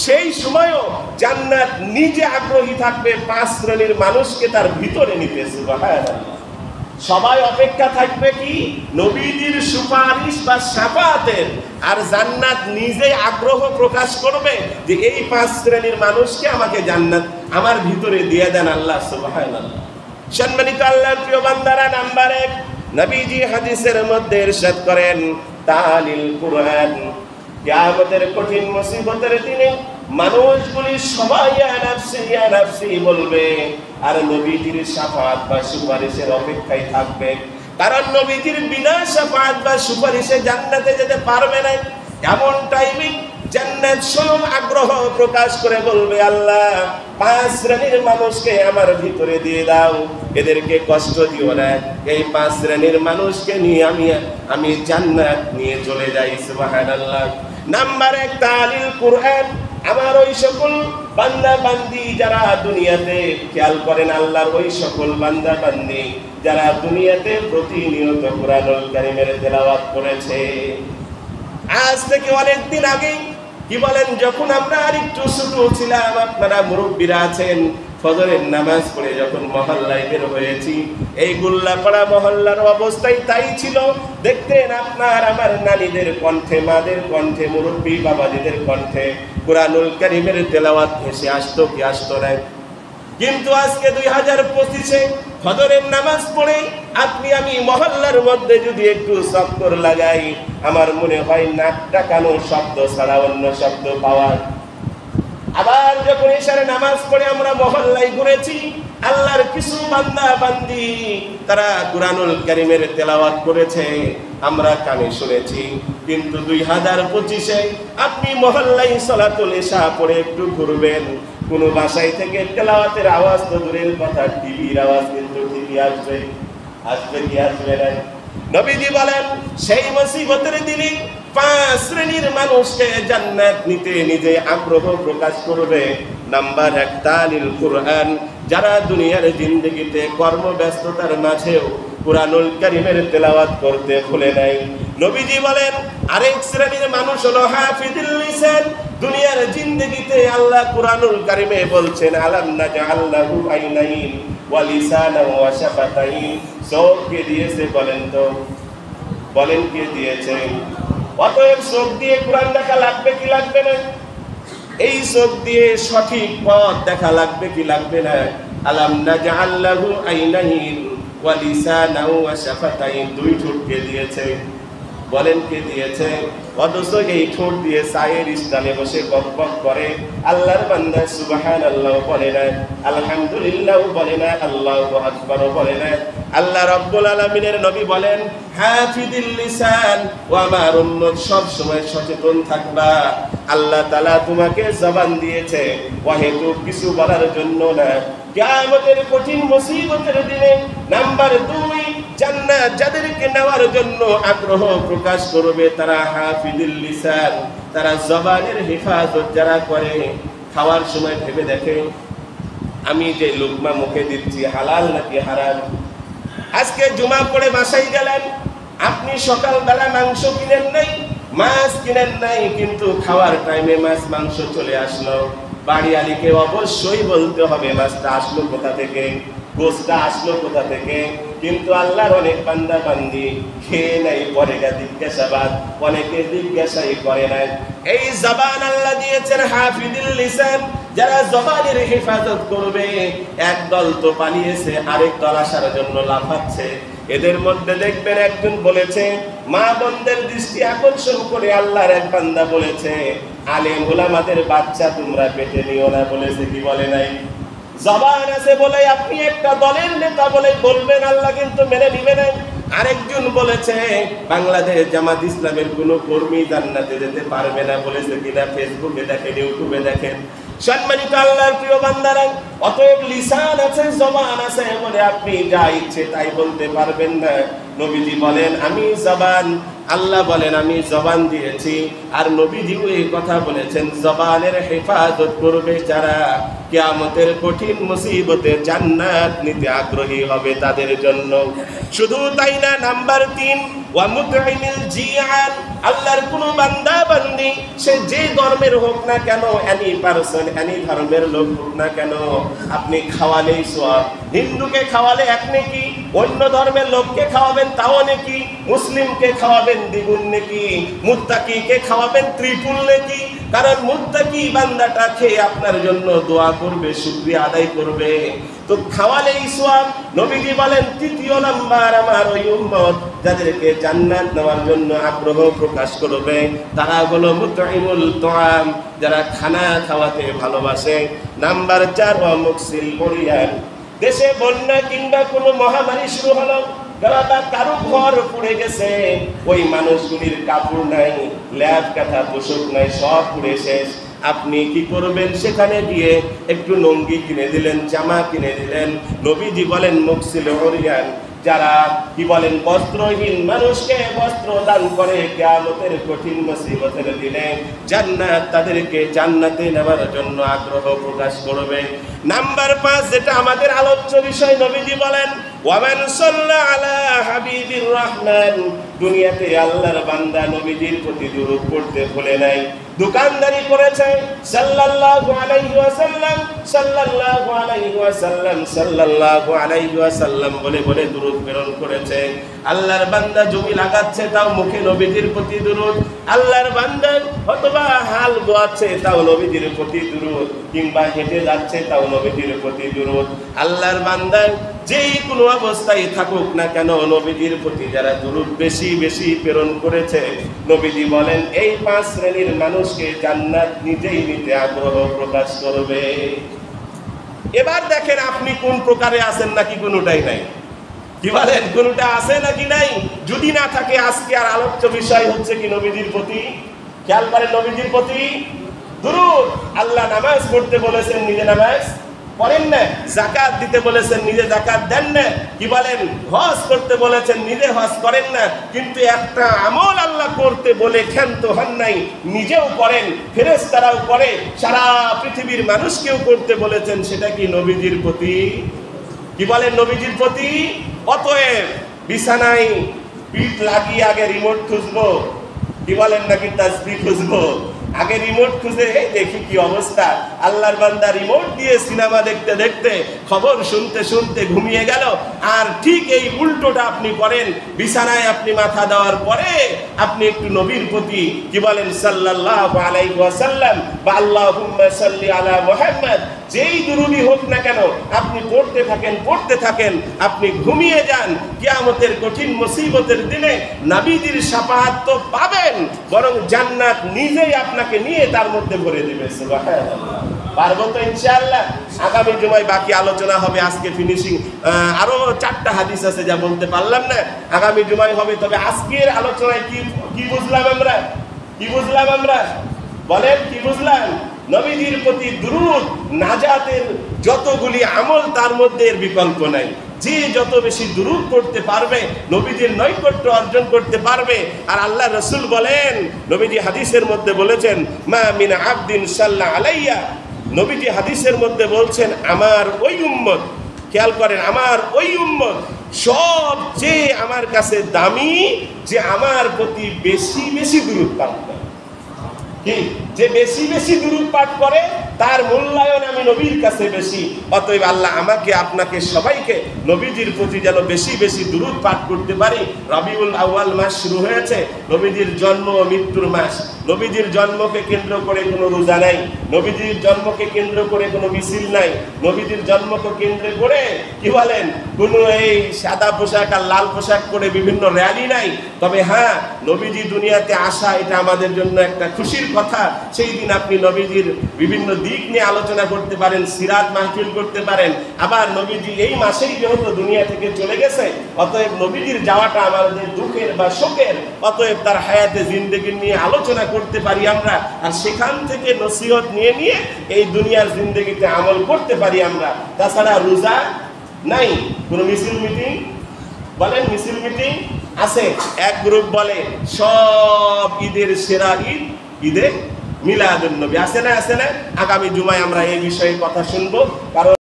সেই সময়ও জান্নাত নিজে আগ্রহী থাকবে 5 শ্রেণীর মানুষকে তার ভিতরে নিতে। সুবহানাল্লাহ। সবাই অপেক্ষা থাকবে কি? নবীজির সুপারিশ বা শাফাআতের। আর জান্নাত নিজে আগ্রহ প্রকাশ করবে যে এই 5 শ্রেণীর মানুষকে আমাকে জান্নাত আমার ভিতরে দিয়ে দেন আল্লাহ। সুবহানাল্লাহ। সম্মানিত আল্লাহর প্রিয় বান্দারা, নাম্বার 1, নবীজি হাদিসের মধ্যে ইরশাদ করেন তালিল কুরআন। কিয়ামতের কঠিন মুসিবতের দিনে মানুষগুলি সবাই ইয়া নাফসি বলবে, আর নবীজির শাফাআত বা সুপারিশের অপেক্ষায় থাকবে। কারণ নবীজির বিনা শাফাআত বা সুপারিশে জান্নাতে যেতে পারবে না। এমন টাইমে জান্নাত স্বয়ং আগ্রহ প্রকাশ করে বলবে, আল্লাহ 5 শ্রেণীর মানুষকে আমার ভিতরে দিয়ে দাও, এদেরকে কষ্ট দিও না। এই 5 শ্রেণীর মানুষকে নিয়ে আমি জান্নাত নিয়ে চলে যাই। সুবহানাল্লাহ। নাম্বার 1, তালিল কুরআন। আমার ওই সকল বান্দা বান্দি যারা দুনিয়াতে, খেয়াল করেন আল্লাহর ওই সকল বান্দা বান্দি যারা দুনিয়াতে প্রতিনিয়ত কুরআনুল কারীমের তেলাওয়াত করেছে। আজ থেকে অনেক দিন আগে কি বলেন, যখন আমরা আরেকটু ছোট ছিলাম, আপনারা মুরব্বীরা আছেন, ফজরের নামাজ পড়ে যখন মহল্লায় বের হয়েছি, এই গোল্লাপাড়া মহল্লার অবস্থাই তাই ছিল। দেখতেন আপনার আমার নানীদের কণ্ঠে, মাদের কণ্ঠে, মুরব্বী বাবাজিদের কণ্ঠে কুরআনুল কারীমের তেলাওয়াত ভেসে আসতো কি আসতো না? কিন্তু আজকে 2025-এ ফজরের নামাজ পড়ে আপনি আমি মহল্লার মধ্যে যদি একটু চক্কর লাগাই, আমার মনে হয় নাক ডাকানো শব্দ ছাড়া অন্য শব্দ পাওয়া। আবার যখন ইশারে নামাজ পড়ে আমরা মহল্লায় ঘুরেছি, আল্লাহর কিছু বান্দা বান্দি তারা কুরআনুল কারীমের তেলাওয়াত করেছে, আমরা কানে শুনেছি। কিন্তু 2025-এ আপনি মহল্লায় সালাতুল ইশা পড়ে একটু ঘুরবেন, কোন বাসায় থেকে তেলাওয়াতের আওয়াজ তো দূরের কথা, টিভির আওয়াজ কিন্তু ঠিকই আসবে কি আসবে না? নবীজি বলেন সেই মুসিবতের দিনে 5 শ্রেণীর মানুষকে জান্নাত নিতে নিজে আগ্রহ প্রকাশ করবে। নাম্বার 1, তালিল কুরআন। যারা দুনিয়ার জিন্দেগিতে কর্মব্যস্ততার মাঝেও কুরআনুল কারীমের তেলাওয়াত করতে ভুলে নাই। নবীজি বলেন আরেক শ্রেণীর মানুষ হলো হাফিজুল লিসান। দুনিয়ার জিন্দেগিতে আল্লাহ কুরআনুল কারীমে বলছেন আলাম নাজআল লাহু আইনাইন ওয়া লিসানান ওয়া শাফাতাইন। চোখ কে দিয়েছে বলেন তো, বলেন কে দিয়েছে? অতএব চোখ দিয়ে কুরআন দেখা লাগবে কি লাগবে না? এই চোখ দিয়ে সঠিক পথ দেখা লাগবে কি লাগবে না? আলাম নাজআল লাহু আইনাইন ওয়া লিসানান ওয়া শাফাতাইন। 2 ঠোঁট কে দিয়েছে, বলেন কে দিয়েছে? অথচ এই ঠোঁট দিয়ে চায়ের স্থানে বসে বক বক করে, আল্লাহর বান্দা সুবহানাল্লাহ বলে না, আলহামদুলিল্লাহ বলে না, আল্লাহু আকবার বলে না। আল্লাহ রাব্বুল আলামিনের নবী বলেন হাফিজুল লিসান, ও আমার উম্মত সব সময় সচেতন থাকবা। আল্লাহ তাআলা তোমাকে জবান দিয়েছে ওয়াহেতু কিছু বলার জন্য না। কিয়ামতের কঠিন মুসিবতের দিনে নাম্বার 2, জান্নাত যাদেরকে নেওয়ার জন্য আগ্রহ প্রকাশ করবে তারা হাফিজুল লিসান, তারা জবানের হেফাজত যারা করে। খাওয়ার সময় ভেবে দেখে আমি যে লুকমা মুখে দিচ্ছি হালাল নাকি হারাম। আজকে জুমা পড়ে বাসায় গেলেন, আপনি সকালবেলা মাংস কিনেন নাই, মাছ কিনেন নাই, কিন্তু খাওয়ার টাইমে মাছ মাংস চলে আসলো। বাড়িওয়ালিকে অবশ্যই বলতে হবে মাছটা আসলো কোথা থেকে, গোশতটা আসলো কোথা থেকে। কিন্তু আল্লাহর অনেক বান্দা বান্দি খেয়ে নাই, পরে জিজ্ঞাসাবাদ, অনেকে জিজ্ঞাসাই করে নাই। এই জবান আল্লাহ দিয়েছেন হাফিজুল লিসান, যারা জবানের হেফাজত করবে। একদল তো পালিয়েছে, আরেক দল আসার জন্য লাফাচ্ছে। এদের মধ্যে দেখবেন একজন বলেছে, মা বোনদের দৃষ্টি আকর্ষণ করে আল্লাহর এক বান্দা বলেছে, আলেম ওলামাদের বাচ্চা তোমরা পেটে নিও না, বলেছে কি বলে নাই? জবান আছে বলে আপনি একটা দলের নেতা বলে বলবেন, আল্লাহ কিন্তু মেনে নিবে না। আরেকজন বলেছে বাংলাদেশ জামাত ইসলামের কোন কর্মী জান্নাতে যেতে পারবে না, বলেছে কিনা? ফেসবুকে দেখেন, ইউটিউবে দেখেন। সম্মানিত আল্লাহর প্রিয় বান্দারা, অতএব লিসান আছে, জবান আছে বলে আপনি যা ইচ্ছে তাই বলতে পারবেন না। নবীজি বলেন আমি জবান, আল্লাহ বলেন আমি জবান দিয়েছি। আর নবীজিও এই কথা বলেছেন জবানের হেফাজত করবে যারা, কিয়ামতের কঠিন মুসিবতে জান্নাত নিতে আগ্রহী হবে তাদের জন্য। শুধু তাই না, নাম্বার 3, ওয়া মুতঈমিল জিআন, আল্লাহর কোন বান্দা বান্দি সে যে ধর্মের হোক না কেন, এনি পারসন এনি ধর্মের লোক হোক না কেন, আপনি খাওয়ালেই সওয়াব। হিন্দুকে খাওয়ালে এক নেকি, অন্য ধর্মের লোককে খাওয়াবেন তাও নেকি, মুসলিমকে খাওয়াবেন দ্বিগুণ নেকি, মুত্তাকিকে খাওয়াবেন ত্রিপুল নেকি। কারণ মুত্তাকি বান্দাটা খেয়ে আপনার জন্য দোয়া করবে, শুকরিয়া আদায় করবে। তো খাওয়ালেই সওয়াব। নবীজি বলেন তৃতীয় নাম্বার আমার ওই উম্মত যাদেরকে জান্নাত নেওয়ার জন্য আগ্রহ প্রকাশ করবে তারা হলো মুতঈমুল তুআম, যারা খানা খাওয়াতে ভালোবাসে। নাম্বার 4 ওয়া মুকসিল বুনিয়ান, দেশে বন্যা কিংবা কোনো মহামারী শুরু হলো, কারো ঘর পুড়ে গেছে, ওই মানুষগুলির কাপড় নাই, ল্যাব কাঁথা পোশাক নাই, সব পুড়ে শেষ। আপনি কি করবেন? সেখানে গিয়ে একটু লুঙ্গি কিনে দিলেন, জামা কিনে দিলেন। নবীজি বলেন মুকসিল বুনিয়ান, যারা কি বলেন বস্ত্রহীন মানুষকে বস্ত্র দান করে কিয়ামতের কঠিন মুসিবতের দিনে জান্নাত তাদেরকে জান্নাতে নেওয়ার জন্য আগ্রহ প্রকাশ করবে। নাম্বার 5 যেটা আমাদের আলোচ্য বিষয়, নবীজি বলেন ওয়ামান সাল্লা আলা হাবিবির রহমান, দুনিয়াতে আল্লাহর বান্দা নবীজির প্রতি দুরূদ পড়তে ভুলে নাই, দোকানদারি করেছে সাল্লাল্লাহু আলাইহি ওয়াসাল্লাম সাল্লাল্লাহু আলাইহি ওয়াসাল্লাম সাল্লাল্লাহু আলাইহি ওয়াসাল্লাম বলে বলে দুরূদ প্রেরণ করেছে। আল্লাহর বান্দা জমি লাগাচ্ছে তাও মুখে নবীজির প্রতি দুরূদ, আল্লাহর বান্দা অথবা হাল বোয়াচ্ছে তাও নবীজির প্রতি দুরূদ, কিংবা হেঁটে যাচ্ছে তাও নবীজির প্রতি দুরূদ। আল্লাহর বান্দা যেই কোনো অবস্থায় থাকুক না কেন নবীজির প্রতি যারা দুরূদ বেশি বেশি প্রেরণ করেছে, নবীজি বলেন এই 5 শ্রেণীর মানুষকে জান্নাত নিজেই নিতে আগ্রহ প্রকাশ করবে। এবার দেখেন আপনি কোন প্রকারে আছেন নাকি কোনোটাই নাই। কি বলেন, কোনটা আছে নাকি নাই? যদি না থাকে আজকে আর আলোচ্য বিষয় হচ্ছে কি নবীজির প্রতি, খেয়াল করেন নবীজির প্রতি দুরূদ। আল্লাহ নামাজ পড়তে বলেছেন, নিজে নামাজ পড়েন না। যাকাত দিতে বলেছেন, নিজে যাকাত দেন না। কি বলেন, হজ করতে বলেছেন, নিজে হজ করেন না। কিন্তু একটা আমল আল্লাহ করতে বলে ক্ষান্ত হন নাই, নিজেও করেন, ফেরেশতারাও করে, সারা পৃথিবীর মানুষকেও করতে বলেছেন। সেটা কি নবীজির প্রতি? কি বলেন, নবীজির প্রতি। অতএব বিছানায় পিঠ লাগিয়ে আগে রিমোট খুঁজবো, কি বলেন, নাকি তাসবিহ খুঁজবো? আগে রিমোট খুঁজে দেখি কি অবস্থা। আল্লাহর বান্দা রিমোট দিয়ে সিনেমা দেখতে দেখতে, খবর শুনতে শুনতে ঘুমিয়ে গেল। আর ঠিক এই উল্টোটা আপনি করেন, বিছানায় আপনি মাথা দেওয়ার পরে আপনি একটু নবীর প্রতি কি বলেন সাল্লাল্লাহু আলাইহি ওয়াসাল্লাম বা আল্লাহুম্মা সাল্লি আলা মুহাম্মদ, যেই দুরূদই হোক না কেন আপনি পড়তে থাকেন, আপনি ঘুমিয়ে যান। কিয়ামতের কঠিন মুসিবতের দিনে নবীজির শাফাআত তো পাবেন, বরং জান্নাত নিজেই আপনাকে নিয়ে তার মধ্যে ভরে দিবে। সুবহানাল্লাহ। পারবো তো ইনশাআল্লাহ। আগামী জুমায় বাকি আলোচনা হবে, আজকে ফিনিশিং। আরো 4টা হাদিস আছে যা বলতে পারলাম না, আগামী জুমায় হবে। তবে আজকের আলোচনায় কি বুঝলাম আমরা? কি বুঝলাম আমরা? বলেন কি বুঝলাম? নবীজির প্রতি দুরূদ নাজাতের যতগুলি আমল তার মধ্যে এর বিকল্প নাই। যে যত বেশি দুরূদ পড়তে পারবে নবীজির নৈকট্য অর্জন করতে পারবে। আর আল্লাহ রাসূল বলেন, নবীজি হাদিসের মধ্যে বলেছেন মা মিন আবদিন সাল্লা আলাইয়া, নবীজি হাদিসের মধ্যে বলছেন আমার ওই উম্মত, খেয়াল করেন, আমার ওই উম্মত সবচেয়ে আমার কাছে দামি যে আমার প্রতি বেশি বেশি দুরূদ পাঠ করে। কি? যে বেশি বেশি দুরূদ পাঠ করে তার মূল্যায়ন আমি নবীর কাছে বেশি। অতএব আল্লাহ আমাকে আপনাকে সবাইকে নবীজির প্রতি যেন বেশি বেশি দুরূদ পাঠ করতে পারি। রবিউল আউয়াল মাস শুরু হয়েছে, নবীজির জন্ম ও মৃত্যুর মাস। নবীজির জন্মকে কেন্দ্র করে কোনো রোজা নাই, নবীজির জন্মকে কেন্দ্র করে কোনো মিছিল নাই, নবীজির জন্মকে কেন্দ্র করে কি বলেন কোনো এই সাদা পোশাক আর লাল পোশাক করে বিভিন্ন র্যালি নাই। তবে হ্যাঁ, নবীজি দুনিয়াতে আসা এটা আমাদের জন্য একটা খুশির কথা। সেই দিন আপনি নবীজির বিভিন্ন দিক নিয়ে আলোচনা করতে পারেন, সিরাত মাহফিল করতে পারেন। আবার নবীজি এই মাসেই যেহেতু দুনিয়া থেকে চলে গেছে, অতএব নবীজির যাওয়াটা আমাদের দুঃখের বা শোকের। অতএব তার হায়াতে জিন্দেগি নিয়ে আলোচনা করতে পারি আমরা, আর সেখান থেকে নসিহত নিয়ে নিয়ে এই দুনিয়ার জিন্দেগিতে আমল করতে পারি আমরা। তাছাড়া রোজা নাই, কোনো মিছিল মিটিং, বলেন মিছিল মিটিং আছে। এক গ্রুপ বলে সব ঈদের সেরা ঈদ ঈদে মিলাদুন নবী। আছে না? আগামী জুমায় আমরা এই বিষয়ে কথা শুনবো। কারণ